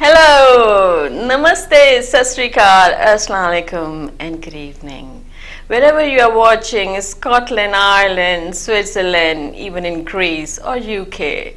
Hello, Namaste, Sat Sri Akal, Assalamu Alaikum, and good evening. Wherever you are watching, Scotland, Ireland, Switzerland, even in Greece or UK,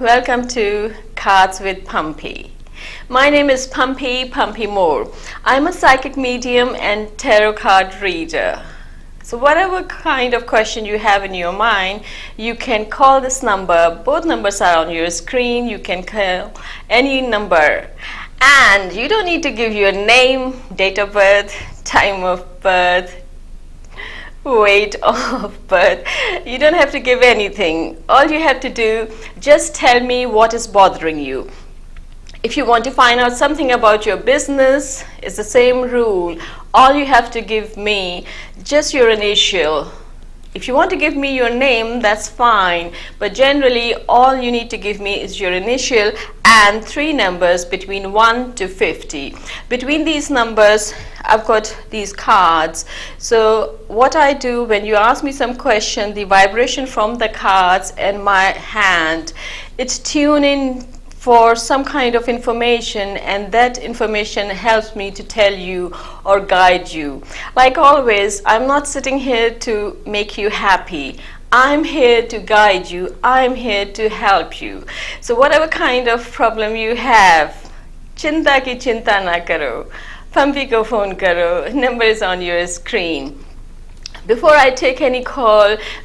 Welcome to Cards with Pumpy. My name is Pumpy Moore. I'm a psychic medium and tarot card reader. So whatever kind of question you have in your mind, you can call this number. Both numbers are on your screen. You can call any number. And you don't need to give your name, date of birth, time of birth, weight of birth. You don't have to give anything. All you have to do, just tell me what is bothering you. If you want to find out something about your business, it's the same rule. All you have to give me just your initial. If you want to give me your name, that's fine. But generally, all you need to give me is your initial and 3 numbers between 1 to 50. Between these numbers, I've got these cards. So what I do when you ask me some question, the vibration from the cards and my hand, it's tuning for some kind of information, and that information helps me to tell you or guide you. Like always, I'm not sitting here to make you happy. I'm here to guide you. I'm here to help you. So whatever kind of problem you have, chinta ki chinta na karo. Pumpy ko phone karo. Number is on your screen. Before I take any call,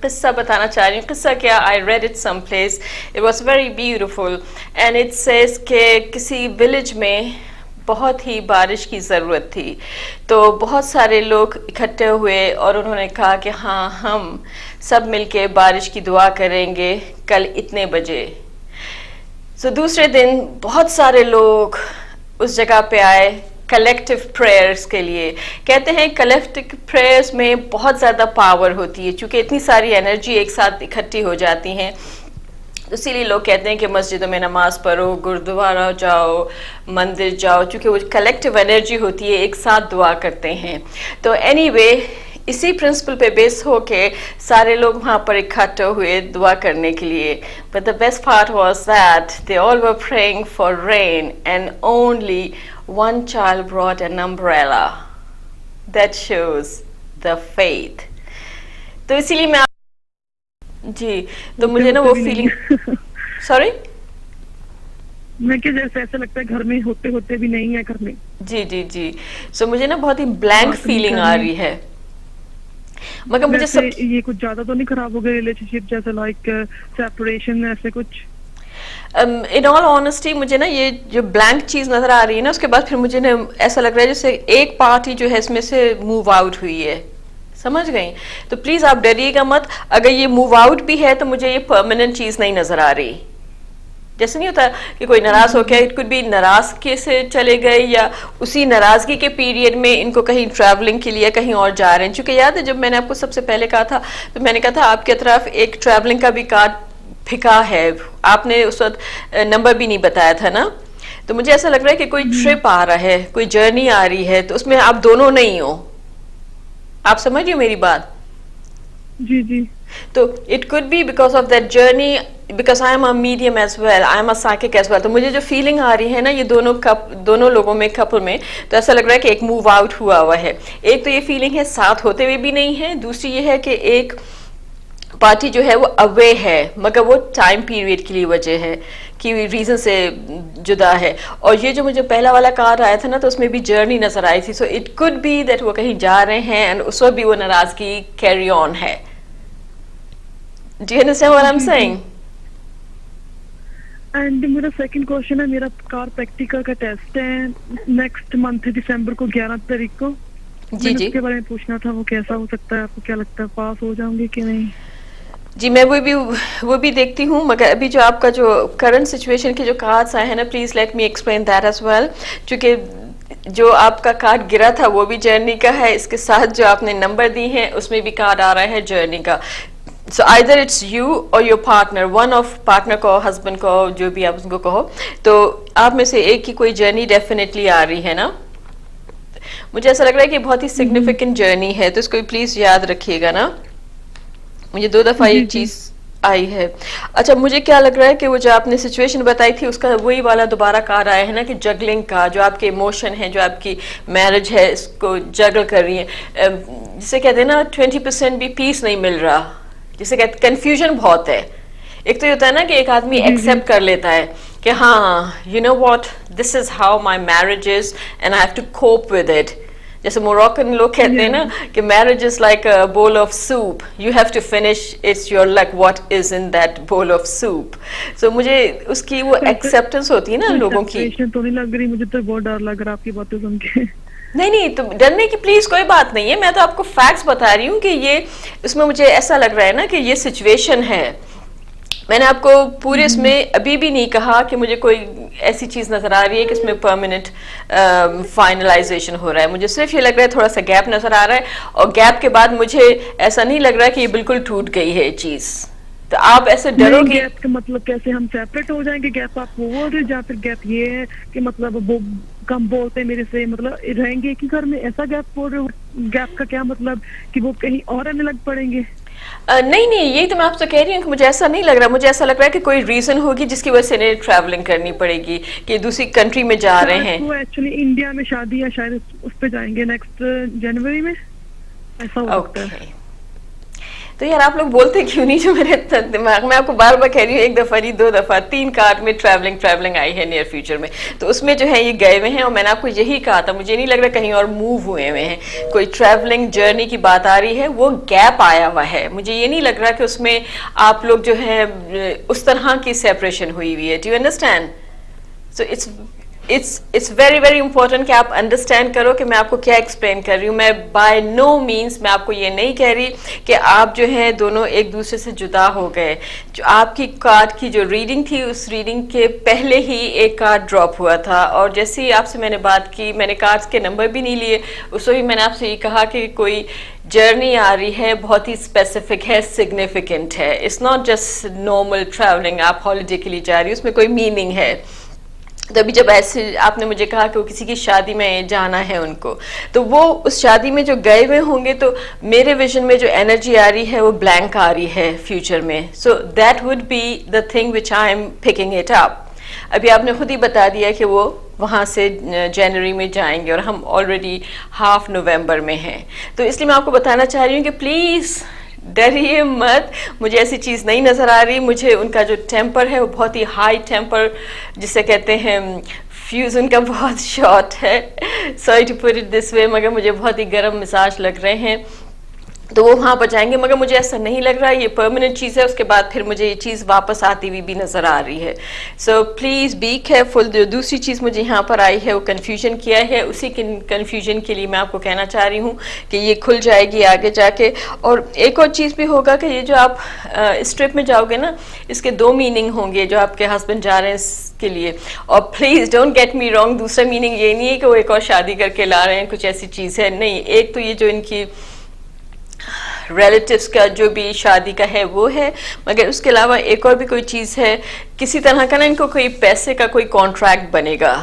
قصہ بتانا چاہ رہی ہوں. قصہ کیا, I read it someplace. It was very beautiful and it says کہ کسی village میں بہت ہی بارش کی ضرورت تھی, تو بہت سارے لوگ اکٹھے ہوئے اور انہوں نے کہا کہ ہاں ہم سب مل کے بارش کی دعا کریں گے کل اتنے بجے. دوسرے دن بہت سارے لوگ اس جگہ پہ آئے کلیکٹیو پریئرز کے لیے. کہتے ہیں کلیکٹیو پریئرز میں بہت زیادہ پاور ہوتی ہے, چونکہ اتنی ساری انرجی ایک ساتھ اکٹھی ہو جاتی ہیں. اسی لیے لوگ کہتے ہیں کہ مسجدوں میں نماز پڑھو, گردوارہ جاؤ, مندر جاؤ, چونکہ وہ کلیکٹیو انرجی ہوتی ہے, ایک ساتھ دعا کرتے ہیں. تو اینی وے, اسی پرنسپل پہ بیس ہو کے سارے لوگ وہاں پر اکٹھے ہوئے دعا کرنے کے لیے. But the best part was that they all were praying for rain and only one child brought an umbrella. That shows the faith. تو اسی لیے میں جی تو مجھے نا وہ فیلنگ سوری میں کہ جیسے ایسا لگتا ہے گھر میں ہوتے ہوتے بھی نہیں ہے گھر میں. جی جی جی سو مجھے نا بہت ہی بلینک فیلنگ آ رہی ہے. مگر مجھے یہ کچھ زیادہ تو نہیں خراب ہو گئی ریلیشن شپ, جیسے لائک سیپریشن ایسے کچھ؟ ان آل آنیسٹی مجھے نا یہ جو بلینک چیز نظر آ رہی ہے نا, اس کے بعد پھر مجھے نا ایسا لگ رہا ہے جیسے ایک پارٹی جو ہے اس میں سے موو آؤٹ ہوئی ہے. سمجھ گئیں؟ تو پلیز آپ ڈریے گا مت. اگر یہ موو آؤٹ بھی ہے تو مجھے یہ پرماننٹ چیز نہیں نظر آ رہی. جیسے نہیں ہوتا کہ کوئی ناراض ہو گیا, اٹ کوڈ بی ناراضگی سے چلے گئے یا اسی ناراضگی کے پیریڈ میں ان کو کہیں ٹریولنگ کے لیے کہیں اور جا رہے ہیں. چونکہ یاد ہے جب میں نے آپ کو سب سے پہلے کہا تھا تو میں نے کہا تھا آپ کی طرف ایک ٹریولنگ کا بھی کارڈ پھکا ہے, آپ نے اس وقت نمبر بھی نہیں بتایا تھا نا. تو مجھے ایسا لگ رہا ہے کہ کوئی ٹرپ آ رہا ہے, کوئی جرنی آ رہی ہے, تو اس میں آپ دونوں نہیں ہو. آپ سمجھ رہی ہو میری بات؟ جی جی. تو it could be because of that journey, because I am a medium as well, I am a psychic as well. تو مجھے جو فیلنگ آ رہی ہے نا یہ دونوں لوگوں میں کپل میں, تو ایسا لگ رہا ہے کہ ایک موو آؤٹ ہوا ہے. ایک تو یہ فیلنگ ہے ساتھ ہوتے ہوئے بھی نہیں ہے, دوسری یہ ہے کہ ایک پارٹی جو ہے وہ اوے ہے, مگر وہ ٹائم پیریڈ کے لیے وجہ ہے کہ ریزن سے جدا ہے. اور یہ جو مجھے پہلا والا کارڈ آیا تھا نا تو اس میں بھی جرنی نظر آئی تھی. So it could be that وہ کہیں جا رہے ہیں اینڈ اس وقت بھی وہ ناراضگی کیری آن ہے. Do you understand what I'm saying? And میرا سیکنڈ کوشچن ہے, میرا کار پریکٹیکل کا ٹیسٹ ہے نیکسٹ منتھ دسمبر کو 11 تاریخ کو. جی جی, اس کے بارے میں پوچھنا تھا وہ کیسا ہو سکتا ہے, آپ کو کیا لگتا ہے پاس ہو جاؤں گی کہ نہیں؟ جی میں وہ بھی دیکھتی ہوں, مگر ابھی جو آپ کا جو کرنٹ سچویشن کے جو کارڈس آئے ہیں نا, please let me explain that as well. چونکہ جو آپ کا کارڈ گرا تھا وہ بھی جرنی کا ہے, اس کے ساتھ جو آپ نے نمبر دی ہیں اس میں بھی کارڈ آ رہا ہے جرنی کا. So either it's you or your partner, one of partner کو, husband کو, جو بھی آپ اس کو کہو, تو آپ میں سے ایک کی کوئی جرنی ڈیفینیٹلی آ رہی ہے نا. مجھے ایسا لگ رہا ہے کہ بہت ہی سگنیفیکنٹ جرنی ہے, تو اس کو پلیز یاد رکھیے گا نا. مجھے 2 دفعہ ایک چیز آئی ہے. اچھا مجھے کیا لگ رہا ہے کہ وہ جو آپ نے سچویشن بتائی تھی اس کا وہی والا دوبارہ کار آیا ہے نا کہ جگلنگ کا جو آپ کے ایموشن ہے جو آپ کی میرج ہے اس کو جگل کر رہی ہیں, جسے کہتے ہیں نا 20% بھی پیس نہیں مل رہا, جسے کہتے کنفیوژن بہت ہے. ایک تو یہ ہوتا ہے نا کہ ایک آدمی ایکسیپٹ کر لیتا ہے کہ ہاں you know what this is how my marriage is and I have to cope with it. جیسے موراکن لوگ کہتے ہیں نا کہ marriage is like a bowl of soup, you have to finish it's your luck what is in that bowl of soup. So مجھے اس کی وہ ایکسیپٹنس ہوتی ہے نا لوگوں کی. تو نہیں لگ رہی, مجھے تو بہت ڈر لگ رہا آپ کی باتیں سن کے. نہیں تو ڈرنے کی پلیز کوئی بات نہیں ہے, میں تو آپ کو فیکٹس بتا رہی ہوں کہ یہ اس میں مجھے ایسا لگ رہا ہے نا کہ یہ سچویشن ہے. میں نے آپ کو پورے اس میں ابھی بھی نہیں کہا کہ مجھے کوئی ایسی چیز نظر آ رہی ہے کہ اس میں پرماننٹ فائنلائزیشن ہو رہا ہے. مجھے صرف یہ لگ رہا ہے تھوڑا سا گیپ نظر آ رہا ہے, اور گیپ کے بعد مجھے ایسا نہیں لگ رہا کہ یہ بالکل ٹوٹ گئی ہے چیز. تو آپ ایسے ڈرو گے. گیپ کا مطلب کیسے ہم سیپریٹ ہو جائیں گے؟ گیپ آپ وہ بول رہے یا پھر گیپ یہ ہے کہ مطلب وہ کم بولتے میرے سے, مطلب رہیں گے ایک ہی گھر میں, ایسا گیپ بول رہے ہو؟ گیپ کا کیا مطلب کہ وہ کہیں اور رہنے لگ پڑیں گے؟ نہیں یہی تو میں آپ سے کہہ رہی ہوں کہ مجھے ایسا نہیں لگ رہا. مجھے ایسا لگ رہا ہے کہ کوئی ریزن ہوگی جس کی وجہ سے انہیں ٹریولنگ کرنی پڑے گی کہ دوسری کنٹری میں جا رہے ہیں. وہ ایکچولی انڈیا میں شادی ہے, شاید اس پہ جائیں گے نیکسٹ جنوری میں, ایسا ہو سکتا ہے. تو یار آپ لوگ بولتے کیوں نہیں جو میرے دماغ میں, آپ کو بار بار کہہ رہی ہوں, ایک دفعہ نہیں 2 دفعہ 3 کارڈ میں ٹریولنگ آئی ہے نیئر فیوچر میں. تو اس میں جو ہے یہ گئے ہوئے ہیں, اور میں نے آپ کو یہی کہا تھا مجھے نہیں لگ رہا کہیں اور موو ہوئے ہوئے ہیں. کوئی ٹریولنگ جرنی کی بات آ رہی ہے, وہ گیپ آیا ہوا ہے. مجھے یہ نہیں لگ رہا کہ اس میں آپ لوگ جو ہے اس طرح کی سیپریشن ہوئی ہوئی ہے. Do you understand? So it's very very important کہ آپ انڈرسٹینڈ کرو کہ میں آپ کو کیا ایکسپلین کر رہی ہوں. میں بائی نو مینس میں آپ کو یہ نہیں کہہ رہی کہ آپ جو ہیں دونوں ایک دوسرے سے جدا ہو گئے. جو آپ کی کارڈ کی جو ریڈنگ تھی اس ریڈنگ کے پہلے ہی ایک کارڈ ڈراپ ہوا تھا, اور جیسے ہی آپ سے میں نے بات کی, میں نے کارڈز کے نمبر بھی نہیں لیے, اس وقت میں نے آپ سے یہ کہا کہ کوئی جرنی آ رہی ہے, بہت ہی اسپیسیفک ہے, سگنیفیکنٹ ہے. It's not just normal travelling, آپ ہالیڈے کے لیے جا رہی, اس میں کوئی میننگ ہے. تو ابھی جب ایسے آپ نے مجھے کہا کہ وہ کسی کی شادی میں جانا ہے ان کو, تو وہ اس شادی میں جو گئے ہوئے ہوں گے, تو میرے ویژن میں جو انرجی آ رہی ہے وہ بلینک آ رہی ہے فیوچر میں. So that would be the thing which I am picking it up. ابھی آپ نے خود ہی بتا دیا کہ وہ وہاں سے جنوری میں جائیں گے, اور ہم آلریڈی ہاف نومبر میں ہیں. تو اس لیے میں آپ کو بتانا چاہ رہی ہوں کہ پلیز ڈریے مت, مجھے ایسی چیز نہیں نظر آ رہی. مجھے ان کا جو ٹیمپر ہے وہ بہت ہی ہائی ٹیمپر, جسے کہتے ہیں فیوز ان کا بہت شارٹ ہے, sorry to put it this way, مگر مجھے بہت ہی گرم مزاج لگ رہے ہیں. تو وہ وہاں پر جائیں گے, مگر مجھے ایسا نہیں لگ رہا یہ پرماننٹ چیز ہے. اس کے بعد پھر مجھے یہ چیز واپس آتی ہوئی بھی نظر آ رہی ہے. So please be careful. جو دوسری چیز مجھے یہاں پر آئی ہے وہ کنفیوژن کیا ہے, اسی کنفیوژن کے لیے میں آپ کو کہنا چاہ رہی ہوں کہ یہ کھل جائے گی آگے جا کے. اور ایک اور چیز بھی ہوگا کہ یہ جو آپ اس ٹرپ میں جاؤ گے نا, اس کے 2 میننگ ہوں گے جو آپ کے ہسبینڈ جا رہے ہیں اس کے لیے. اور please don't get me wrong, دوسرا میننگ یہ نہیں ہے کہ وہ ایک اور شادی کر کے لا رہے ہیں, کچھ ایسی چیز ہے نہیں. ایک تو یہ جو ان کی ریلیٹیوز کا جو بھی شادی کا ہے وہ ہے, مگر اس کے علاوہ ایک اور بھی کوئی چیز ہے, کسی طرح کا نا ان کو کوئی پیسے کا کوئی کانٹریکٹ بنے گا,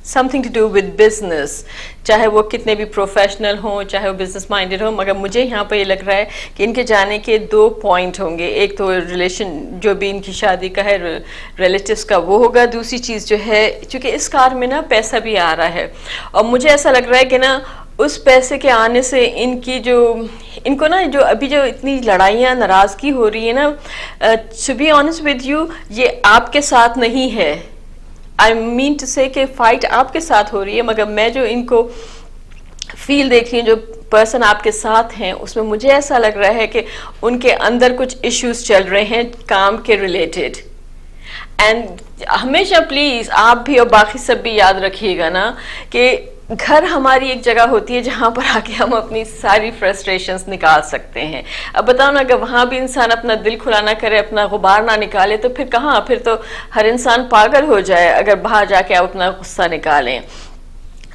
something to do with business, چاہے وہ کتنے بھی پروفیشنل ہوں, چاہے وہ بزنس مائنڈیڈ ہوں. مگر مجھے یہاں پہ یہ لگ رہا ہے کہ ان کے جانے کے 2 پوائنٹ ہوں گے. ایک تو ریلیشن جو بھی ان کی شادی کا ہے ریلیٹیوز کا وہ ہوگا, دوسری چیز جو ہے چونکہ اس کار میں نا پیسہ بھی آ رہا ہے, اور مجھے ایسا لگ رہا ہے کہ نا اس پیسے کے آنے سے ان کو نا جو ابھی جو اتنی لڑائیاں ناراضگی ہو رہی ہے نا, to be honest with you, یہ آپ کے ساتھ نہیں ہے. آئی مین ٹو سے کہ فائٹ آپ کے ساتھ ہو رہی ہے, مگر میں جو ان کو فیل دیکھ رہی ہوں, جو پرسن آپ کے ساتھ ہیں, اس میں مجھے ایسا لگ رہا ہے کہ ان کے اندر کچھ ایشوز چل رہے ہیں کام کے ریلیٹڈ. اینڈ ہمیشہ پلیز آپ بھی اور باقی سب بھی یاد رکھیے گا نا کہ گھر ہماری ایک جگہ ہوتی ہے جہاں پر آ کے ہم اپنی ساری فرسٹریشنز نکال سکتے ہیں. اب بتاؤ نا, اگر وہاں بھی انسان اپنا دل کھلا نہ کرے, اپنا غبار نہ نکالے, تو پھر کہاں, پھر تو ہر انسان پاگل ہو جائے اگر باہر جا کے آپ اپنا غصہ نکالیں.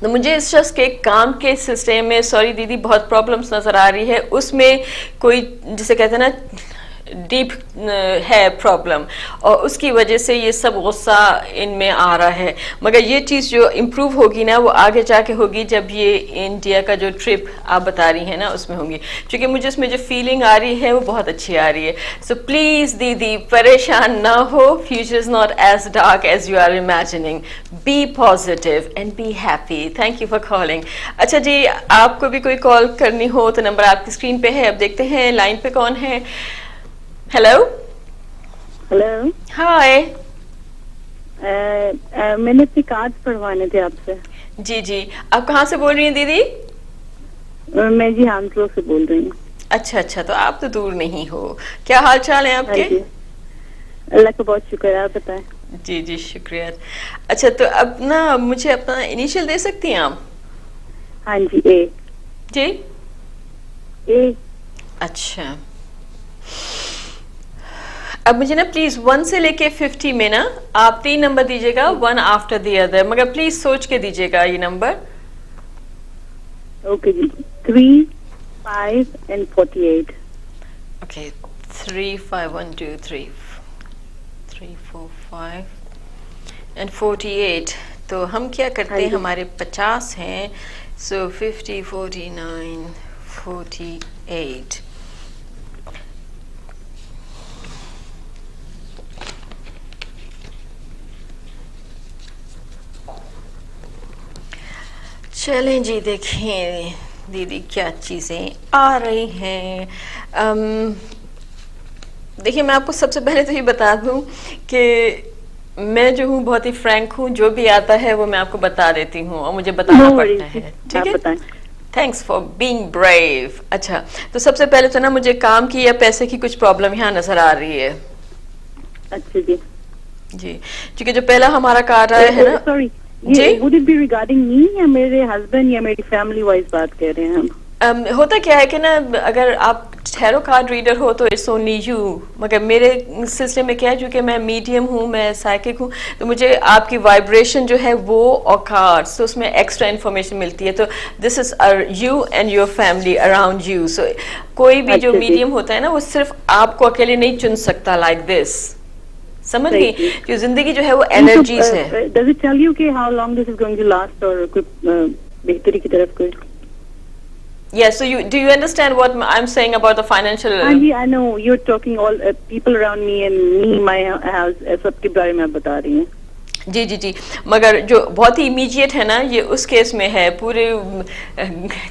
تو مجھے اس شخص کے کام کے سلسلے میں, سوری دیدی, بہت پرابلمس نظر آ رہی ہے. اس میں کوئی جسے کہتے ہیں نا ڈیپ ہے پرابلم, اور اس کی وجہ سے یہ سب غصہ ان میں آ رہا ہے. مگر یہ چیز جو امپروو ہوگی نا وہ آگے جا کے ہوگی جب یہ انڈیا کا جو ٹرپ آپ بتا رہی ہیں نا اس میں ہوگی, چونکہ مجھے اس میں جو فیلنگ آ رہی ہے وہ بہت اچھی آ رہی ہے. سو پلیز دیدی پریشان نہ ہو, future is not as dark as you are imagining. Be positive and be happy. Thank you for calling. اچھا جی, آپ کو بھی کوئی کال کرنی ہو تو نمبر آپ کی اسکرین پہ ہے. اب دیکھتے ہیں لائن پہ کون ہے. ہیلو. ہیلو. ہائے. میں نے اپنے کارڈ پڑھوانے تھے آپ سے. جی جی, آپ کہاں سے بول رہی ہیں دیدی؟ میں جی ہانسلو سے بول رہی ہوں. اچھا اچھا, تو آپ تو دور نہیں ہو. کیا حال چال ہیں آپ کے؟ جی اللہ کا بہت شکر ہے, آپ بتائیں. جی جی شکریہ. اچھا تو اب نا مجھے اپنا انیشیل دے سکتی ہیں آپ؟ ہاں جی. اے. جی اے. اچھا, اب مجھے نا پلیز 1 سے لے کے 50 میں نا آپ 3 نمبر دیجیے گا, 1 آفٹر دی ادر, مگر پلیز سوچ کے دیجیے گا یہ نمبر. اوکے جی. 3, 5 and 48. Okay, 3 5 1 2 3 3 4 5 and 48. تو ہم کیا کرتے ہیں, ہمارے 50 ہیں, سو 50 49 48. چلیں جی, دیکھیں دیدی کیا چیزیں آ رہی ہیں. دیکھیے میں آپ کو سب سے پہلے تو یہ بتا دوں کہ میں جو ہوں بہت ہی فرینک ہوں, جو بھی آتا ہے وہ میں آپ کو بتا دیتی ہوں اور مجھے بتانا پڑتا ہے. ٹھیک ہے, تھینکس فار بینگ بریو. اچھا تو سب سے پہلے تو نا مجھے کام کی یا پیسے کی کچھ پرابلم یہاں نظر آ رہی ہے. اچھا جی. جی, کیونکہ جو پہلا ہمارا کارڈ آیا ہے نا. سوری, جی would it be regarding me یا میرے ہسبینڈ یا میری فیملی وائز بات کر رہے ہیں ہم؟ ہوتا کیا ہے کہ نا اگر آپ ٹھہرو کارڈ ریڈر ہو تو اٹس اونلی یو, مگر میرے سلسلے میں کیا ہے چونکہ میں میڈیم ہوں, میں سائیکک ہوں, تو مجھے آپ کی وائبریشن جو ہے وہ اور کارڈس تو اس میں ایکسٹرا انفارمیشن ملتی ہے. تو this is you and your family around you. So کوئی بھی جو میڈیم ہوتا ہے نا وہ صرف آپ کو اکیلے نہیں چن سکتا لائک دس. سمجھ گئی کہ زندگی جو ہے وہ انرجیز ہے. Does it tell you کہ how long this is going to last اور کوئی بہتری کی طرف کوئی؟ Yes, so do you understand what I'm saying about the financial? G, I know you're talking all people around me and me, my house, سب کے بارے میں آپ بتا رہی ہیں. جی جی جی, مگر جو بہت ہی امیجیٹ ہے نا یہ اس کیس میں ہے, پورے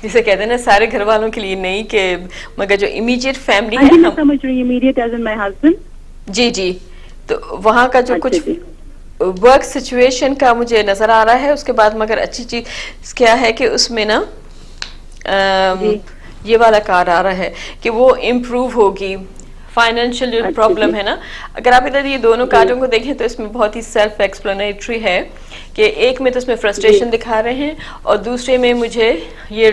جسے کہتے ہیں نا سارے گھر والوں کے لیے نہیں, کہ مگر جو امیجیٹ فیملی ہے. میں سمجھ رہی ہوں, immediate as in my husband. جی جی, تو وہاں کا جو کچھ ورک سچویشن کا مجھے نظر آ رہا ہے. اس کے بعد مگر اچھی چیز کیا ہے کہ اس میں نا یہ والا کارڈ آ رہا ہے کہ وہ امپروو ہوگی. فائنینشیل جو پرابلم ہے نا, اگر آپ ادھر یہ دونوں کارڈوں کو دیکھیں تو اس میں بہت ہی سیلف ایکسپلینیٹری ہے, کہ ایک میں تو اس میں فرسٹریشن دکھا رہے ہیں اور دوسرے میں مجھے یہ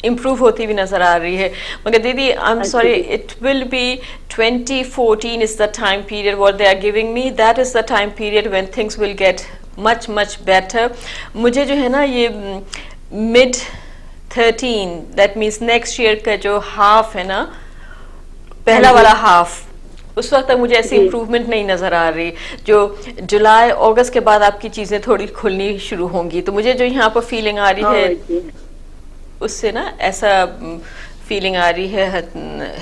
امپروو ہوتی بھی نظر آ رہی ہے. مگر دیدی I am sorry, it will be 2014 is the time period what they are giving me. That is the time period when things will get much much better. مجھے جو ہے نا یہ mid-13 that means next year کا جو half ہے نا, پہلا والا ہاف, اس وقت تک مجھے ایسی امپروومنٹ نہیں نظر آ رہی. جو جولائی اگست کے بعد آپ کی چیزیں تھوڑی کھلنی شروع ہوں گی, تو مجھے جو یہاں پر فیلنگ آ رہی ہے اس سے نا ایسا فیلنگ آ رہی ہے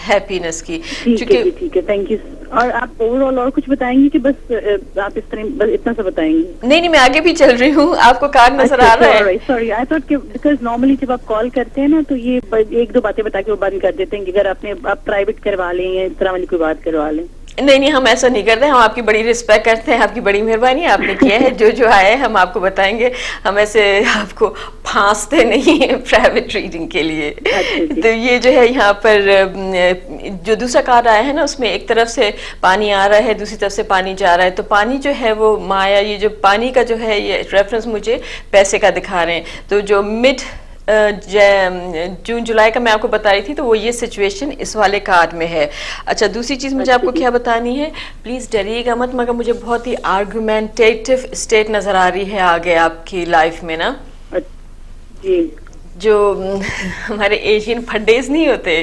ہیپینس کی. ٹھیک ہے, تھینک یو. اور آپ اوور آل اور کچھ بتائیں گی کہ بس آپ اس طرح بس اتنا سا بتائیں گی؟ نہیں میں آگے بھی چل رہی ہوں, آپ کو کارڈ نظر آ رہا ہے. سوری, آئی تھاٹ کہ بیکاز نارملی جب آپ کال کرتے ہیں نا تو یہ ایک دو باتیں بتا کے وہ بند کر دیتے ہیں کہ اگر آپ پرائیویٹ کروا لیں یا اس طرح والی کوئی بات کروا لیں. نہیں ہم ایسا نہیں کرتے, ہم آپ کی بڑی رسپیکٹ کرتے ہیں, آپ کی بڑی مہربانی آپ نے کیا ہے, جو آئے ہم آپ کو بتائیں گے, ہم ایسے آپ کو پھانستے نہیں ہیں پرائیویٹ ریڈنگ کے لیے. تو یہ جو ہے یہاں پر جو دوسرا کارڈ آیا ہے نا اس میں ایک طرف سے پانی آ رہا ہے, دوسری طرف سے پانی جا رہا ہے. تو پانی جو ہے وہ مایا, یہ جو پانی کا جو ہے یہ ریفرنس مجھے پیسے کا دکھا رہے ہیں. تو جو مڈ جون جولائی کا میں آپ کو بتا رہی تھی تو وہ یہ سچویشن اس والے کارڈ میں ہے. اچھا دوسری چیز مجھے آپ کو کیا بتانی ہے, پلیز ڈریے گا مت, مگر مجھے بہت ہی آرگومنٹیٹو اسٹیٹ نظر آ رہی ہے آگے آپ کی لائف میں نا. جو ہمارے ایشین پھڈیز نہیں ہوتے,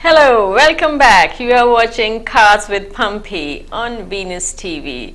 Hello, welcome back. You are watching Cards with Pumpy on Venus TV.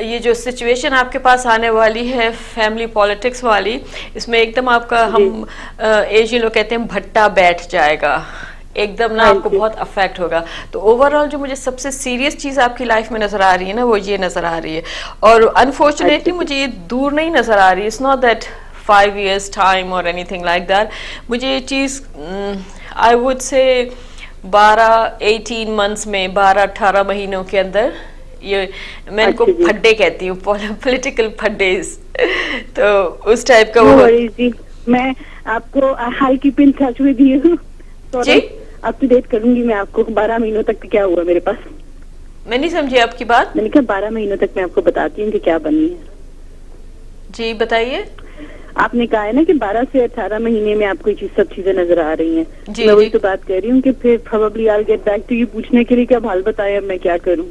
یہ جو سچویشن آپ کے پاس آنے والی ہے فیملی پالیٹکس والی, اس میں ایک دم آپ کا ہم ایشین لوگ کہتے ہیں بھٹا بیٹھ جائے گا, ایک دم نا آپ کو بہت افیکٹ ہوگا. تو اوور آل جو مجھے سب سے سیریس چیز آپ کی لائف میں نظر آ رہی ہے نا, وہ یہ نظر آ رہی ہے. اور انفارچونیٹلی مجھے یہ دور نہیں نظر آ رہی, it's not that 5 years time or anything like that. مجھے یہ چیز I would say 12-18 months میں, 12-18 مہینوں کے اندر, یہ میں ان کو پھڈے کہتی ہوں, پولیٹیکل پھڈیز, تو اس ٹائپ کا وہ. میں آپ کو I keep in touch with you, جی اپ ٹو ڈیٹ کروں گی میں آپ کو 12 مہینوں تک کیا ہوا میرے پاس. میں نہیں سمجھی آپ کی بات. میں نے کہا 12 مہینوں تک میں آپ کو بتاتی ہوں کہ کیا بنی ہے. جی بتائیے. آپ نے کہا ہے نا کہ 12 سے 18 مہینے میں آپ کو یہ سب چیزیں نظر آ رہی ہیں. جی میں وہی تو بات کر رہی ہوں کہ پھر probably I'll get back to you پوچھنے کے لیے کہ اب حال بتائے اب میں کیا کروں.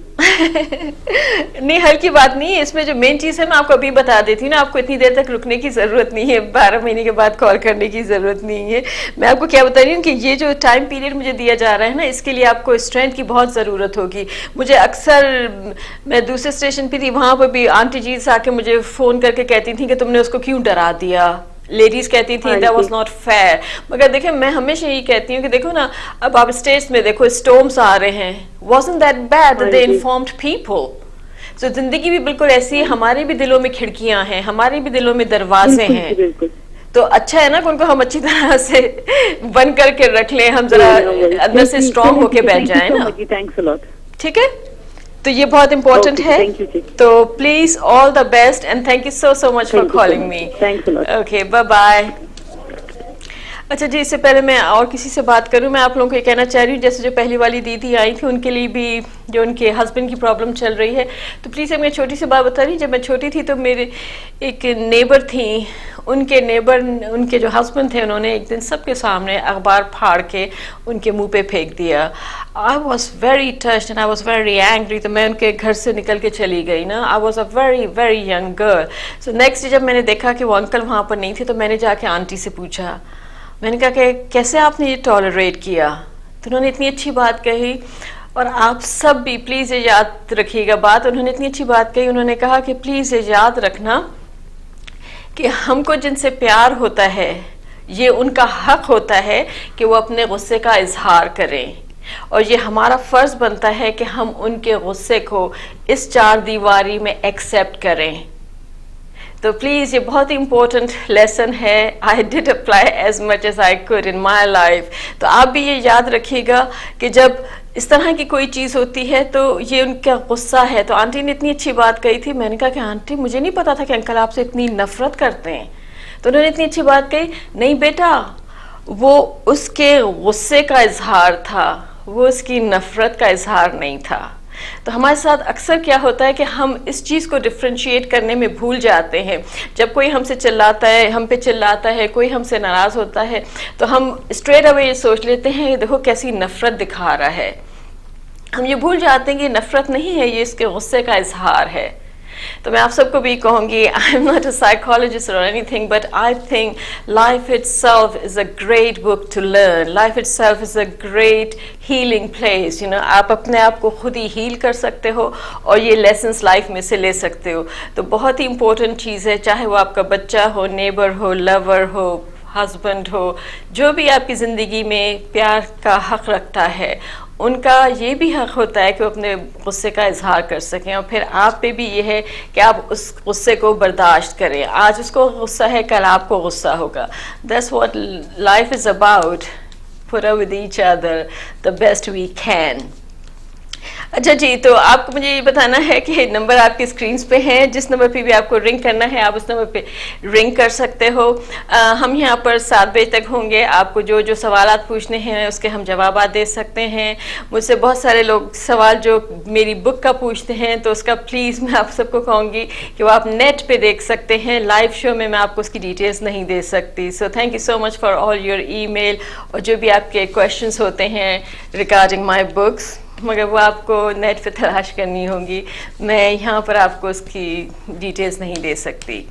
نہیں حل کی بات نہیں ہے, اس میں جو مین چیز ہے میں آپ کو ابھی بتا دیتی ہوں نا, آپ کو اتنی دیر تک رکنے کی ضرورت نہیں ہے, 12 مہینے کے بعد کال کرنے کی ضرورت نہیں ہے. میں آپ کو کیا بتا رہی ہوں کہ یہ جو ٹائم پیریڈ مجھے دیا جا رہا ہے نا, اس کے لیے آپ کو اسٹرینتھ کی بہت ضرورت ہوگی. مجھے اکثر, میں دوسرے اسٹیشن پہ تھی, وہاں پہ بھی آنٹی جی آ کے مجھے فون کر کے کہتی تھیں کہ تم نے اس کو کیوں ڈرا دیا. لیڈیز کہتی تھیں that was not fair. مگر دیکھیں میں ہمیشہ یہی کہتی ہوں کہ دیکھو نا, اب آپ اسٹیٹس میں دیکھو اسٹورمس آ رہے ہیں, wasn't that bad that they informed people. So زندگی بھی بالکل ایسی ہے, ہمارے بھی دلوں میں کھڑکیاں ہیں, ہمارے بھی دلوں میں دروازے ہیں. تو اچھا ہے نا کہ ان کو ہم اچھی طرح سے بند کر کے رکھ لیں, ہم ذرا اندر سے اسٹرانگ ہو کے بیٹھ جائیں نا. ٹھیک ہے, تو یہ بہت امپورٹنٹ ہے. تو please all the best and thank you so so much for calling me. Okay bye bye. اچھا جی, اس سے پہلے میں اور کسی سے بات کروں, میں آپ لوگوں کو یہ کہنا چاہ رہی ہوں, جیسے جو پہلی والی دیدی آئی تھی ان کے لیے بھی جو ان کے ہسبینڈ کی پرابلم چل رہی ہے, تو پلیز میں چھوٹی سی بات بتا رہی ہوں. جب میں چھوٹی تھی تو میرے ایک نیبر تھیں, ان کے نیبر, ان کے جو ہسبینڈ تھے, انہوں نے ایک دن سب کے سامنے اخبار پھاڑ کے ان کے منہ پہ پھینک دیا. I was very touched and I was very angry. تو میں ان کے گھر سے نکل کے چلی گئی نا. I was a very very young girl. So next جب میں نے دیکھا کہ وہ انکل وہاں پر نہیں تھے, تو میں نے جا کے آنٹی سے پوچھا, میں نے کہا کہ کیسے آپ نے یہ ٹالریٹ کیا. تو انہوں نے اتنی اچھی بات کہی, اور آپ سب بھی پلیز یہ یاد رکھیے گا بات, انہوں نے اتنی اچھی بات کہی. انہوں نے کہا کہ پلیز یہ یاد رکھنا کہ ہم کو جن سے پیار ہوتا ہے, یہ ان کا حق ہوتا ہے کہ وہ اپنے غصے کا اظہار کریں, اور یہ ہمارا فرض بنتا ہے کہ ہم ان کے غصے کو اس 4 دیواری میں ایکسیپٹ کریں. تو پلیز یہ بہت ہی امپورٹنٹ لیسن ہے. I did apply as much as I could in my life. تو آپ بھی یہ یاد رکھیے گا کہ جب اس طرح کی کوئی چیز ہوتی ہے تو یہ ان کا غصہ ہے. تو آنٹی نے اتنی اچھی بات کہی تھی, میں نے کہا کہ آنٹی مجھے نہیں پتا تھا کہ انکل آپ سے اتنی نفرت کرتے ہیں. تو انہوں نے اتنی اچھی بات کہی, نہیں بیٹا, وہ اس کے غصے کا اظہار تھا, وہ اس کی نفرت کا اظہار نہیں تھا. تو ہمارے ساتھ اکثر کیا ہوتا ہے کہ ہم اس چیز کو ڈفرینشیٹ کرنے میں بھول جاتے ہیں. جب کوئی ہم سے چلاتا ہے, ہم پہ چلاتا ہے, کوئی ہم سے ناراض ہوتا ہے, تو ہم اسٹریٹ اوے یہ سوچ لیتے ہیں کہ دیکھو کیسی نفرت دکھا رہا ہے. ہم یہ بھول جاتے ہیں کہ یہ نفرت نہیں ہے, یہ اس کے غصے کا اظہار ہے. تو میں آپ سب کو بھی کہوں گی, I am not a psychologist or anything, but I think life itself is a great book to learn. Life itself is a great healing place. آپ اپنے آپ کو خود ہی ہیل کر سکتے ہو, اور یہ لیسنس لائف میں سے لے سکتے ہو. تو بہت ہی امپورٹنٹ چیز ہے, چاہے وہ آپ کا بچہ ہو, نیبر ہو, لور ہو, ہسبینڈ ہو, جو بھی آپ کی زندگی میں پیار کا حق رکھتا ہے, ان کا یہ بھی حق ہوتا ہے کہ وہ اپنے غصے کا اظہار کر سکیں. اور پھر آپ پہ بھی یہ ہے کہ آپ اس غصے کو برداشت کریں. آج اس کو غصہ ہے, کل آپ کو غصہ ہوگا. That's what life is about. Put up with each other the best we can. اچھا جی, تو آپ کو مجھے یہ بتانا ہے کہ نمبر آپ کی اسکرینس پہ ہیں, جس نمبر پہ بھی آپ کو رنگ کرنا ہے آپ اس نمبر پہ رنگ کر سکتے ہو. ہم یہاں پر 7 بجے تک ہوں گے. آپ کو جو سوالات پوچھنے ہیں اس کے ہم جوابات دے سکتے ہیں. مجھ سے بہت سارے لوگ سوال جو میری بک کا پوچھتے ہیں, تو اس کا پلیز میں آپ سب کو کہوں گی کہ وہ آپ نیٹ پہ دیکھ سکتے ہیں. لائیو شو میں آپ کو اس کی ڈیٹیلز نہیں دے سکتی. So thank you so much for all your email, اور جو بھی آپ کے کویشچنس ہوتے ہیں ریگارڈنگ مائی بکس, مگر وہ آپ کو نیٹ پہ تلاش کرنی ہوگی. میں یہاں پر آپ کو اس کی ڈیٹیلز نہیں دے سکتی.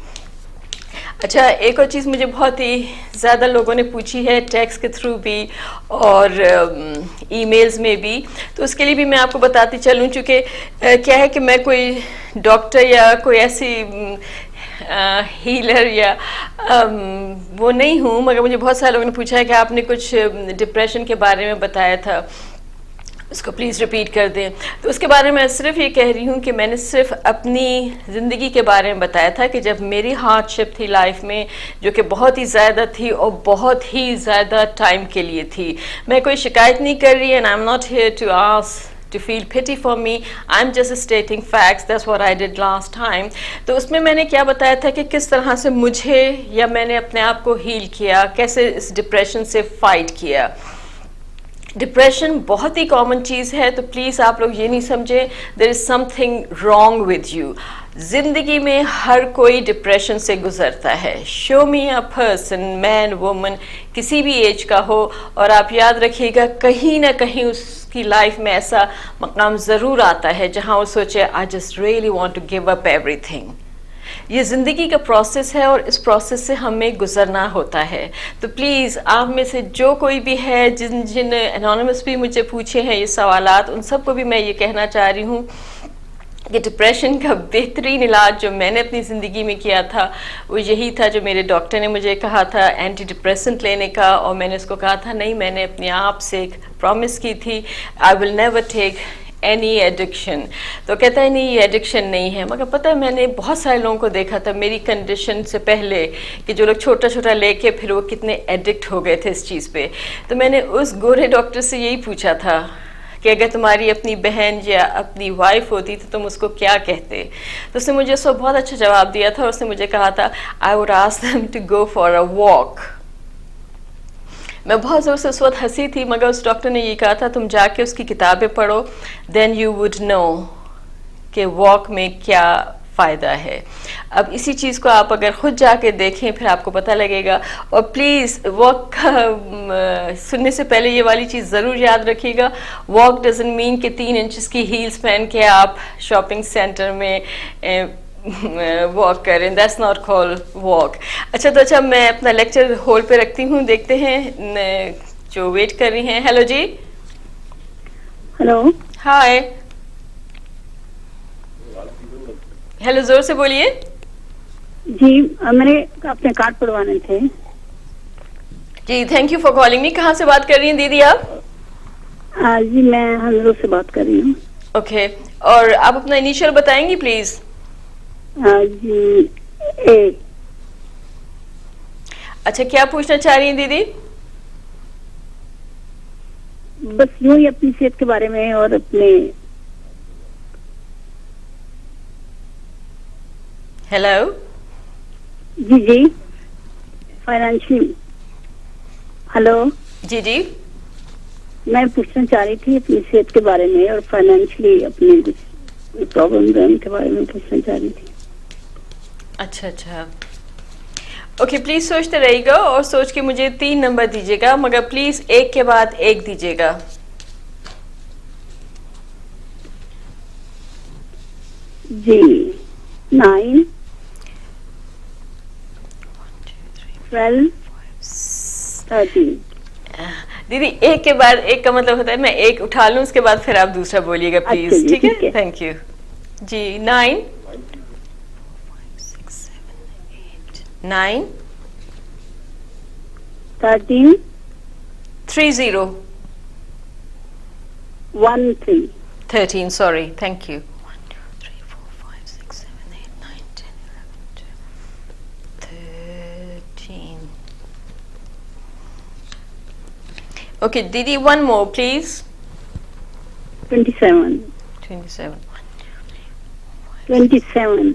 اچھا ایک اور چیز مجھے بہت ہی زیادہ لوگوں نے پوچھی ہے ٹیکسٹ کے تھرو بھی اور ای میلز میں بھی، تو اس کے لیے بھی میں آپ کو بتاتی چلوں، چونکہ کیا ہے کہ میں کوئی ڈاکٹر یا کوئی ایسی ہیلر یا وہ نہیں ہوں، مگر مجھے بہت سارے لوگوں نے پوچھا ہے کہ آپ نے کچھ ڈپریشن کے بارے میں بتایا تھا، اس کو پلیز ریپیٹ کر دیں. تو اس کے بارے میں صرف یہ کہہ رہی ہوں کہ میں نے صرف اپنی زندگی کے بارے میں بتایا تھا کہ جب میری ہارڈ شپ تھی لائف میں، جو کہ بہت ہی زیادہ تھی اور بہت ہی زیادہ ٹائم کے لیے تھی. میں کوئی شکایت نہیں کر رہی، and I am not here to ask to feel pity for me, I'm just stating facts. That's what I did last time. تو اس میں نے کیا بتایا تھا کہ کس طرح سے مجھے یا میں نے اپنے آپ کو ہیل کیا، کیسے اس ڈپریشن سے فائٹ کیا. ڈپریشن بہت ہی کامن چیز ہے، تو پلیز آپ لوگ یہ نہیں سمجھیں there is something wrong with you. زندگی میں ہر کوئی ڈپریشن سے گزرتا ہے. شو می اے پرسن، مین وومن، کسی بھی ایج کا ہو، اور آپ یاد رکھیے گا کہیں نہ کہیں اس کی لائف میں ایسا مقام ضرور آتا ہے جہاں وہ سوچے I just really want to give up everything. یہ زندگی کا پروسیس ہے اور اس پروسیس سے ہمیں گزرنا ہوتا ہے. تو پلیز آپ میں سے جو کوئی بھی ہے، جن انونیمس بھی مجھے پوچھے ہیں یہ سوالات، ان سب کو بھی میں یہ کہنا چاہ رہی ہوں کہ ڈپریشن کا بہترین علاج جو میں نے اپنی زندگی میں کیا تھا وہ یہی تھا جو میرے ڈاکٹر نے مجھے کہا تھا اینٹی ڈپریسنٹ لینے کا، اور میں نے اس کو کہا تھا نہیں، میں نے اپنے آپ سے ایک پرومس کی تھی I will never take any addiction. تو کہتا ہے نہیں یہ ایڈکشن نہیں ہے. مگر پتہ ہے میں نے بہت سارے لوگوں کو دیکھا تھا میری کنڈیشن سے پہلے کہ جو لوگ چھوٹا چھوٹا لے کے پھر وہ کتنے ایڈکٹ ہو گئے تھے اس چیز پہ. تو میں نے اس گورے ڈاکٹر سے یہی پوچھا تھا کہ اگر تمہاری اپنی بہن یا اپنی وائف ہوتی تو تم اس کو کیا کہتے. تو اس نے مجھے اس کو بہت اچھا جواب دیا تھا، اور اس نے مجھے کہا تھا I would ask them to go for a walk. میں بہت زور سے اس وقت ہنسی تھی، مگر اس ڈاکٹر نے یہ کہا تھا تم جا کے اس کی کتابیں پڑھو، دین یو وڈ نو کہ واک میں کیا فائدہ ہے. اب اسی چیز کو آپ اگر خود جا کے دیکھیں پھر آپ کو پتہ لگے گا. اور پلیز واک سننے سے پہلے یہ والی چیز ضرور یاد رکھیے گا، واک ڈزنٹ مین کہ 3 انچز کی ہیلز پہن کے آپ شاپنگ سینٹر میں واک کریں. That's not call walk. اچھا تو اچھا میں اپنا لیکچر ہولڈ پہ رکھتی ہوں، دیکھتے ہیں جو ویٹ کر رہی ہیں. ہیلو جی. ہلو. ہائے. ہیلو، زور سے بولیے. جی میں نے اپنے کارڈ پڑھوانے تھے. جی thank you for calling me. کہاں سے بات کر رہی ہیں دیدی آپ؟ جی میں ہنگرو سے بات کر رہی ہوں. اوکے، اور آپ اپنا انیشیل بتائیں گی پلیز؟ جی اے. اچھا کیا پوچھنا چاہ رہی ہیں دیدی؟ بس یوں ہی اپنی صحت کے بارے میں اور اپنے. ہیلو. جی فائنینشلی. ہلو. جی جی میں پوچھنا چاہ رہی تھی اپنی صحت کے بارے میں اور فائنینشلی اپنے کچھ پرابلم ہے ان کے بارے میں پوچھنا چاہ رہی تھی. اچھا اچھا اوکے، پلیز سوچتے رہیے گا اور سوچ کے مجھے 3 نمبر دیجیے گا، مگر پلیز ایک کے بعد ایک دیجیے گا. جی 9 12 13. دیدی ایک کے بعد ایک کا مطلب ہوتا ہے میں ایک اٹھا لوں اس کے بعد پھر آپ دوسرا بولیے گا پلیز. ٹھیک ہے، thank you. G 9 9 13 30 13. 13 sorry, thank you. 1 2 3 4 5 6 7 8 9 10 11 12 13. Okay Didi, one more please. 27. 27. 27.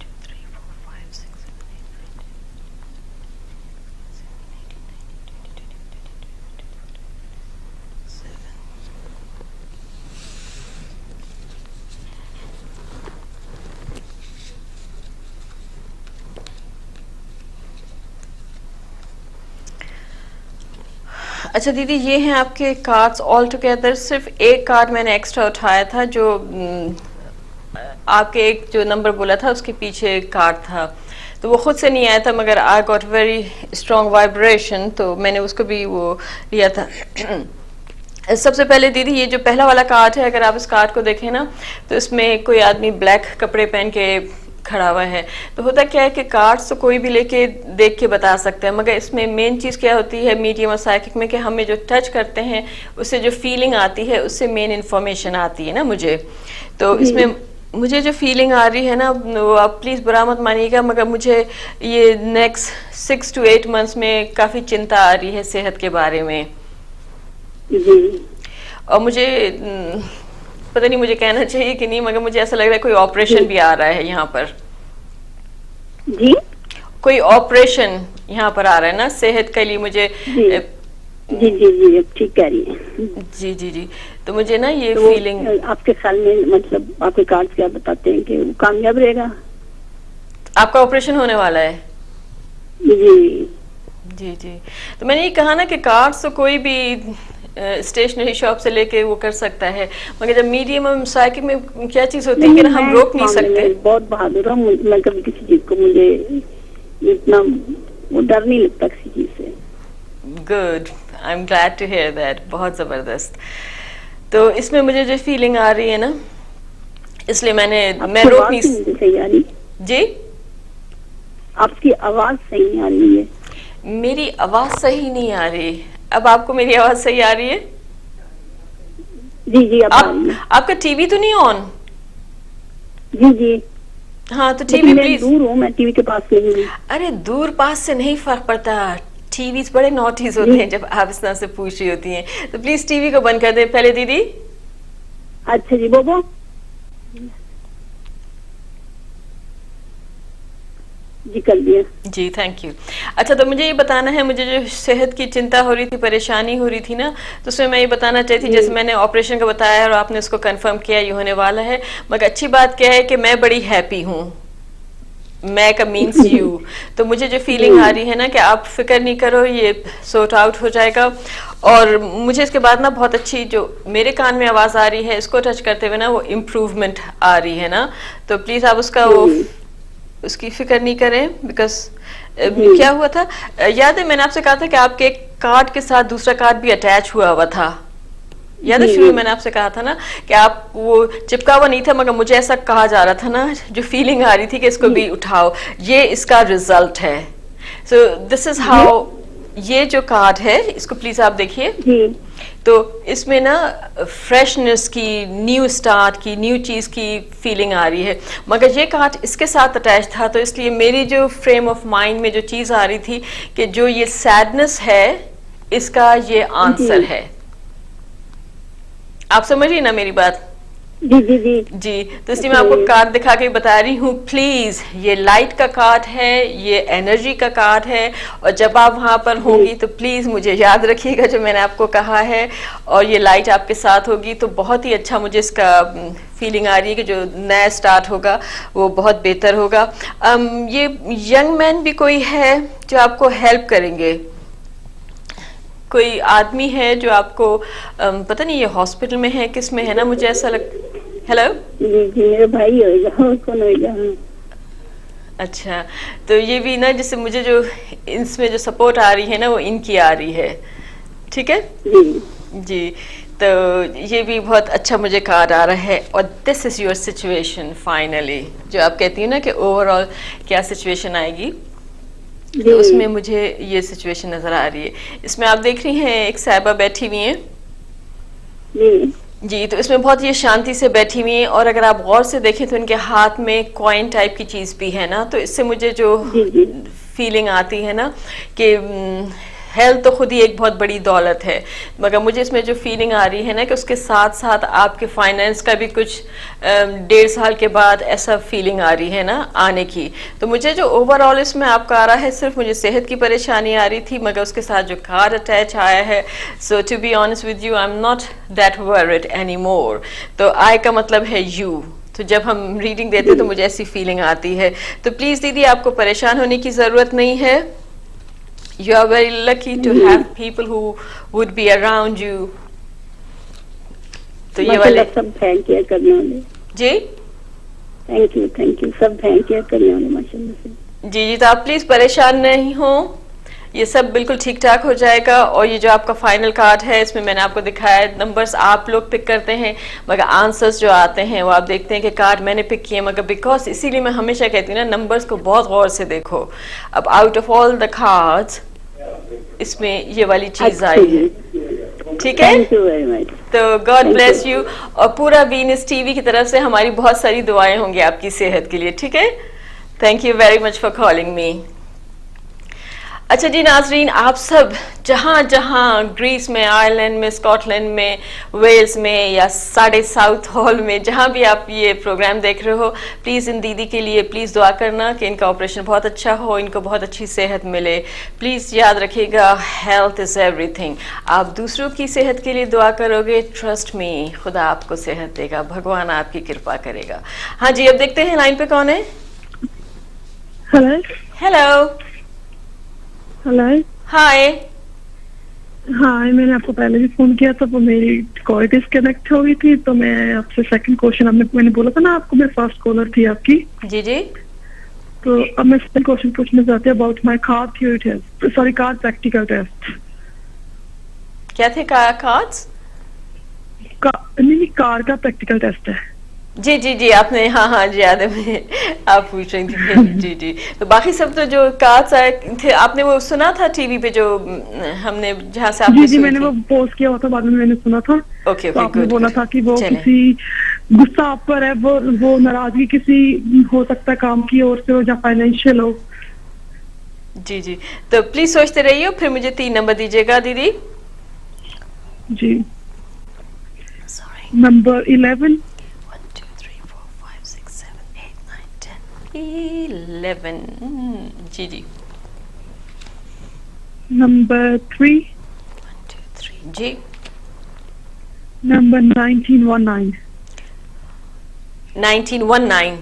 2 3 4 5 6 7 8 9 اچھا دیدی یہ ہیں آپ کے کارڈز آل ٹوگیدر. صرف ایک کارڈ میں نے ایکسٹرا اٹھایا تھا جو آپ کے ایک جو نمبر بولا تھا اس کے پیچھے ایک کارڈ تھا. تو وہ خود سے نہیں آیا تھا مگر I got very strong vibration, تو میں نے اس کو بھی وہ لیا تھا. سب سے پہلے دیدی یہ جو پہلا والا کارڈ ہے, اگر آپ اس کارڈ کو دیکھیں نا تو اس میں کوئی آدمی بلیک کپڑے پہن کے کھڑا ہوا ہے. تو ہوتا کیا ہے کہ کارڈس تو کوئی بھی لے کے دیکھ کے بتا سکتا ہے, مگر اس میں مین چیز کیا ہوتی ہے میڈیم اور سائیکک میں کہ ہمیں جو ٹچ کرتے ہیں اس سے جو فیلنگ آتی ہے اس سے مین انفارمیشن آتی ہے نا مجھے. تو اس میں مجھے جو فیلنگ آ رہی ہے نا وہ آپ پلیز برا مت مانیے گا, مگر مجھے یہ نیکسٹ 6 to 8 months میں کافی چنتا آ رہی ہے صحت کے بارے میں. اور مجھے پتہ نہیں مجھے کہنا چاہیے کہ نہیں, مگر مجھے ایسا لگ رہا ہے کوئی آپریشن بھی آ رہا ہے یہاں پر. جی کوئی آپریشن یہاں پر آ رہا ہے نا صحت کے لیے مجھے. جی جی جی جی اب ٹھیک کہہ رہی ہیں. جی جی جی تو مجھے نا یہ تو فیلنگ. آپ کے خیال میں مطلب آپ کے کارڈ کیا بتاتے ہیں کہ وہ کامیاب رہے گا؟ آپ کا آپریشن ہونے والا ہے؟ جی جی جی تو میں نے یہ کہا نا کہ کارڈس تو کوئی بھی اسٹیشنری شاپ سے لے کے وہ کر سکتا ہے, مگر جب میڈیم اور سائیکک میں کیا چیز ہوتی ہے کہ ہم روک نہیں سکتے. بہت بہادر ہوں میں, کبھی کسی چیز کو مجھے اتنا وہ ڈر نہیں لگتا کسی چیز سے. Good, I am glad to hear that. بہت زبردست. تو اس میں مجھے جو فیلنگ آ رہی ہے نا اس لیے میں روک نہیں. صحیح آ رہی جی آپ کی آواز صحیح نہیں آ رہی ہے. میری آواز صحیح نہیں آ رہی. اب آپ کو میری آواز صحیح آ رہی ہے؟ جی جی آپ کا ٹی وی تو نہیں آن؟ جی جی ہاں تو ٹی وی پلیز. دور ہوں میں, ٹی وی کے پاس نہیں ہوں. ارے دور پاس سے نہیں فرق پڑتا, ٹی ویز بڑے نوٹیز ہوتے ہیں جب آپ اس طرح سے پوچھ رہی ہوتی ہیں. تو پلیز ٹی وی کو بند کر دیں پہلے دیدی. اچھا جی بوبو جی کر دیا. جی تھینک یو. اچھا تو مجھے یہ بتانا ہے, مجھے جو صحت کی چنتا ہو رہی تھی, پریشانی ہو رہی تھی نا, تو اس میں یہ بتانا چاہتی جیسے میں نے آپریشن کا بتایا اور آپ نے اس کو کنفرم کیا یہ ہونے والا ہے, مگر اچھی بات کیا ہے کہ میں بڑی ہیپی ہوں. میں کا مینس یو. تو مجھے جو فیلنگ آ رہی ہے نا کہ آپ فکر نہیں کرو, یہ سورٹ آؤٹ ہو جائے گا. اور مجھے اس کے بعد نا بہت اچھی جو میرے کان میں آواز آ رہی ہے اس کو ٹچ کرتے ہوئے نا وہ امپروومنٹ آ رہی ہے نا. تو پلیز آپ اس کا وہ اس کی فکر نہیں کریں, بیکاز کیا ہوا تھا یاد ہے میں نے آپ سے کہا تھا کہ آپ کے ایک کارڈ کے ساتھ دوسرا کارڈ بھی اٹیچ ہوا ہوا تھا. یاد ہے شروع میں نے آپ سے کہا تھا نا کہ آپ وہ چپکا ہوا نہیں تھا, مگر مجھے ایسا کہا جا رہا تھا نا, جو فیلنگ آ رہی تھی کہ اس کو بھی اٹھاؤ, یہ اس کا ریزلٹ ہے. سو دس از ہاؤ. یہ جو کارڈ ہے اس کو پلیز آپ دیکھیے. تو اس میں نا فریشنس کی, نیو سٹارٹ کی, نیو چیز کی فیلنگ آ رہی ہے, مگر یہ کارڈ اس کے ساتھ اٹیچ تھا, تو اس لیے میری جو فریم آف مائنڈ میں جو چیز آ رہی تھی کہ جو یہ سیڈنس ہے اس کا یہ آنسر ہے. آپ سمجھ رہی نا میری بات؟ جی جی جی جی تو اس لیے میں آپ کو کارڈ دکھا کے بتا رہی ہوں, پلیز یہ لائٹ کا کارڈ ہے, یہ انرجی کا کارڈ ہے, اور جب آپ وہاں پر ہوں گی تو پلیز مجھے یاد رکھیے گا جو میں نے آپ کو کہا ہے, اور یہ لائٹ آپ کے ساتھ ہوگی تو بہت ہی اچھا مجھے اس کا فیلنگ آ رہی ہے کہ جو نیا سٹارٹ ہوگا وہ بہت بہتر ہوگا. یہ ینگ مین بھی کوئی ہے جو آپ کو ہیلپ کریں گے, کوئی آدمی ہے جو آپ کو پتہ نہیں یہ ہاسپٹل میں ہے کس میں ہے نا, مجھے ایسا ہیلو جی میرا بھائی ہوئے گا, کون ہوئے گا. اچھا تو یہ بھی نا جس سے مجھے جو اس میں جو سپورٹ آ رہی ہے نا وہ ان کی آ رہی ہے. ٹھیک ہے جی. تو یہ بھی بہت اچھا مجھے کارڈ آ رہا ہے, اور دس از یور سچویشن فائنلی, جو آپ کہتی ہیں نا کہ اوور آل کیا سچویشن آئے گی, تو اس میں مجھے یہ سچویشن نظر آ رہی ہے. اس میں آپ دیکھ رہی ہیں ایک صاحبہ بیٹھی ہوئی ہیں جی, تو اس میں بہت یہ شانتی سے بیٹھی ہوئی ہیں, اور اگر آپ غور سے دیکھیں تو ان کے ہاتھ میں کوائن ٹائپ کی چیز بھی ہے نا, تو اس سے مجھے جو فیلنگ آتی ہے نا کہ ہیلتھ تو خود ہی ایک بہت بڑی دولت ہے, مگر مجھے اس میں جو فیلنگ آ رہی ہے نا کہ اس کے ساتھ ساتھ آپ کے فائنینس کا بھی کچھ 1.5 سال کے بعد ایسا فیلنگ آ رہی ہے نا آنے کی. تو مجھے جو اوور آل اس میں آپ کا آ رہا ہے, صرف مجھے صحت کی پریشانی آ رہی تھی, مگر اس کے ساتھ جو کارڈ اٹیچ آیا ہے, so to be honest with you I am not that worried anymore. تو آئی کا مطلب ہے یو, تو جب ہم ریڈنگ دیتے تو مجھے ایسی فیلنگ آتی ہے. تو پلیز دیدی آپ کو پریشان ہونے کی ضرورت نہیں ہے, you are very lucky to have people who would be around you. تو یہ والے سب تھینک کرنے والے جی تھینک یو سب تھینک کرنے والے ماشاء اللہ سے. جی جی، تو آپ پلیز پریشان نہیں ہوں، یہ سب بالکل ٹھیک ٹھاک ہو جائے گا. اور یہ جو آپ کا فائنل کارڈ ہے اس میں میں نے آپ کو دکھایا ہے نمبرز آپ لوگ پک کرتے ہیں، مگر آنسرز جو آتے ہیں وہ آپ دیکھتے ہیں کہ کارڈ میں نے پک کیے، مگر بیکاز اسی لیے میں ہمیشہ کہتی ہوں نا نمبرز کو بہت غور سے دیکھو. اب out of all the cards اس میں یہ والی چیز آئی ہے. ٹھیک ہے، تھینک یو ویری مچ. تو گاڈ بلیس یو. اور پورا وینس ٹی وی کی طرف سے ہماری بہت ساری دعائیں ہوں گی آپ کی صحت کے لیے. ٹھیک ہے، thank you very much for calling می. اچھا جی ناظرین، آپ سب جہاں جہاں گریس میں، آئرلینڈ میں، اسکاٹ لینڈ میں، ویلز میں یا ساڑھے ساؤتھ ہال میں، جہاں بھی آپ یہ پروگرام دیکھ رہے ہو، پلیز ان دیدی کے لیے پلیز دعا کرنا کہ ان کا آپریشن بہت اچھا ہو، ان کو بہت اچھی صحت ملے. پلیز یاد رکھیے گا، ہیلتھ از ایوری تھنگ. آپ دوسروں کی صحت کے لیے دعا کرو گے، ٹرسٹ می خدا آپ کو صحت دے گا، بھگوان آپ کی کرپا کرے گا. ہاں جی، اب دیکھتے ہیں لائن پہ کون ہے. Hello hello. ہیلو. ہائے. ہاں، میں نے آپ کو پہلے بھی فون کیا تھا، وہ میری کال ڈسکنیکٹ ہو گئی تھی، تو میں آپ سے سیکنڈ کوشچن میں نے بولا تھا نا آپ کو میں فرسٹ کالر تھی آپ کی. جی جی. تو اب میں سیکنڈ کوشچن پوچھنا چاہتی ہوں about my car theory test, sorry car practical test. کیا تھے کارڈز؟ نہیں، کار کا پریکٹیکل ٹیسٹ ہے. جی جی جی، آپ نے ہاں ہاں جی یاد ہے، میں آپ پوچھ رہی تھی. جی جی، تو باقی سب تو جو کارڈز آئے تھے آپ نے وہ سنا تھا ٹی وی پہ جو ہم نے جہاں سے آپ جی نے جی، سنی میں نے تھی. وہ پوسٹ کیا ہوا تھا، بعد میں نے سنا تھا. اوکے تو اوکے، آپ نے گڈ بولا گڈ. تھا کہ وہ چلیں. کسی غصہ آپ پر ہے، وہ ناراضگی کسی ہو سکتا ہے کام کی اور سے ہو یا فائنینشیل ہو. جی جی، تو پلیز سوچتے رہیے، پھر مجھے 3 نمبر دیجیے گا دیدی. جی. سوری. نمبر 11. 1 2 3 4 5 6 7 8 9 10 11. جی جی. نمبر 3. 1 2 3 جی. نمبر 1919. 1919.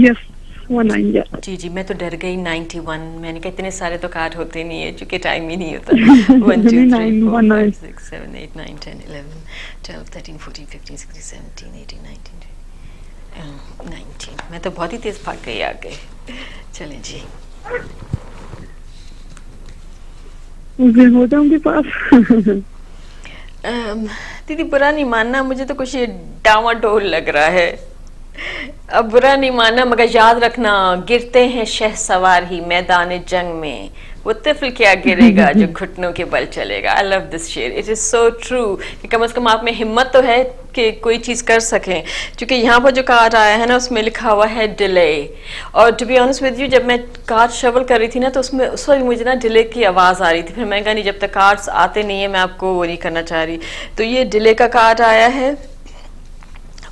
یس 19. یس. جی جی، میں تو ڈر گئی. 91 میں نے کہا اتنے سارے تو کارڈ ہوتے نہیں ہیں چونکہ ٹائم ہی نہیں ہوتا. 1 2 3 4 5 6 7 8 9 10 11 12 13 14 15 16 17 18 19 19. میں تو بہت ہی تیز بھاگ گئی آگے. چلیں جی. ہو جاؤں گی پاس. دیدی برا نہیں ماننا، مجھے تو کچھ ڈاواں ڈول لگ رہا ہے. اب برا نہیں ماننا، مگر یاد رکھنا گرتے ہیں شہ سوار ہی میدان جنگ میں، وہ طفل کیا گرے گا جو گھٹنوں کے بل چلے گا. I love this شعر. It is so true کہ کم از کم آپ میں ہمت تو ہے کہ کوئی چیز کر سکیں. چونکہ یہاں پر جو کارڈ آیا ہے نا اس میں لکھا ہوا ہے ڈیلے. اور to be honest with you, جب میں کارڈ شفل کر رہی تھی نا تو اس وقت مجھے نا ڈیلے کی آواز آ رہی تھی. پھر میں کہا نہیں، جب تک کارڈس آتے نہیں ہیں میں آپ کو وہ نہیں کرنا چاہ رہی. تو یہ ڈیلے کا کارڈ آیا ہے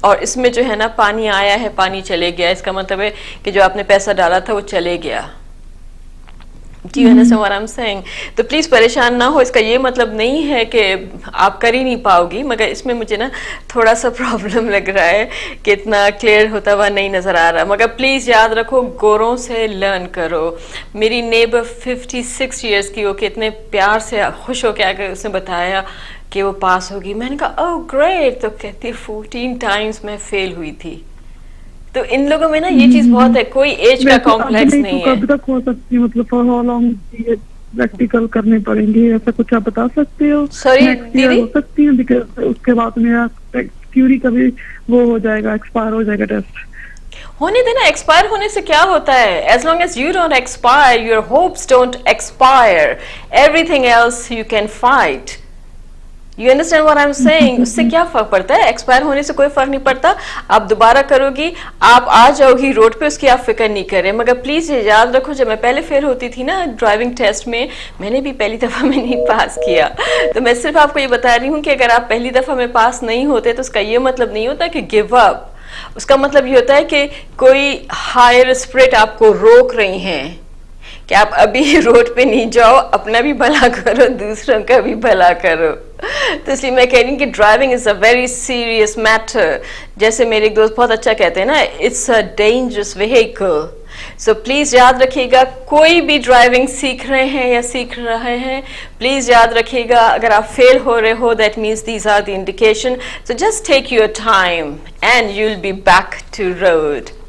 اور اس میں جو ہے نا پانی آیا ہے، پانی چلے گیا. اس کا مطلب ہے کہ جو آپ نے پیسہ ڈالا تھا وہ چلے گیا. Do you understand what I'm saying? تو پلیز پریشان نہ ہو. اس کا یہ مطلب نہیں ہے کہ آپ کر ہی نہیں پاؤ گی، مگر اس میں مجھے نا تھوڑا سا پرابلم لگ رہا ہے کہ اتنا کلیئر ہوتا ہوا نہیں نظر آ رہا. مگر پلیز یاد رکھو، گوروں سے لرن کرو. میری نیبر 56 ایئرس کی، وہ کہ اتنے پیار سے خوش ہو کے آ کے اس نے بتایا کہ وہ پاس ہوگی. میں نے کہا اوہ گریٹ، تو کہتی 14 ٹائمز میں فیل ہوئی تھی. تو ان لوگوں میں نا یہ چیز بہت ہے، کوئی ایج کا کمپلیکس نہیں ہے. کب تک ہو سکتی مطلب فار ہاؤ لانگ پریکٹیکل کرنے پڑیں گے، ایسا کچھ آپ بتا سکتے ہو؟ Sorry, نیکسٹ ایئر دیدی؟ ہو سکتی ہیں بیکاز اس کے بعد میرا تھیوری کا بھی وہ ہو جائے گا، ایکسپائر ہو جائے گا ٹیسٹ. ہونے دینا. ایکسپائر ہونے سے کیا ہوتا ہے؟ As long as you don't expire, your hopes don't expire, everything else you can fight. You understand what I am saying? اس سے کیا فرق پڑتا ہے؟ ایکسپائر ہونے سے کوئی فرق نہیں پڑتا. آپ دوبارہ کرو گی، آپ آ جاؤ گی روڈ پہ، اس کی آپ فکر نہیں کریں. مگر پلیز یہ یاد رکھو، جب میں پہلے فیل ہوتی تھی نا ڈرائیونگ ٹیسٹ میں نے بھی پہلی دفعہ میں نہیں پاس کیا. تو میں صرف آپ کو یہ بتا رہی ہوں کہ اگر آپ پہلی دفعہ میں پاس نہیں ہوتے تو اس کا یہ مطلب نہیں ہوتا کہ گیو اپ. اس کا مطلب یہ ہوتا ہے کہ کوئی ہائر اسپرٹ آپ کو روک رہی ہیں کہ آپ ابھی روڈ پہ نہیں جاؤ، اپنا بھی بھلا کرو، دوسروں کا بھی بھلا کرو. تو اس لیے میں کہہ رہی ہوں کہ driving is a very serious matter. جیسے میرے ایک دوست بہت اچھا کہتے ہیں نا، it's a dangerous vehicle. So please یاد رکھیے گا، کوئی بھی ڈرائیونگ سیکھ رہے ہیں یا سیکھ رہے ہیں، پلیز یاد رکھیے گا اگر آپ فیل ہو رہے ہو that means these are the indication. So just take your time and you will be back to road.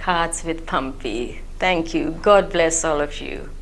Cards with Pumpy. Thank you. God bless all of you.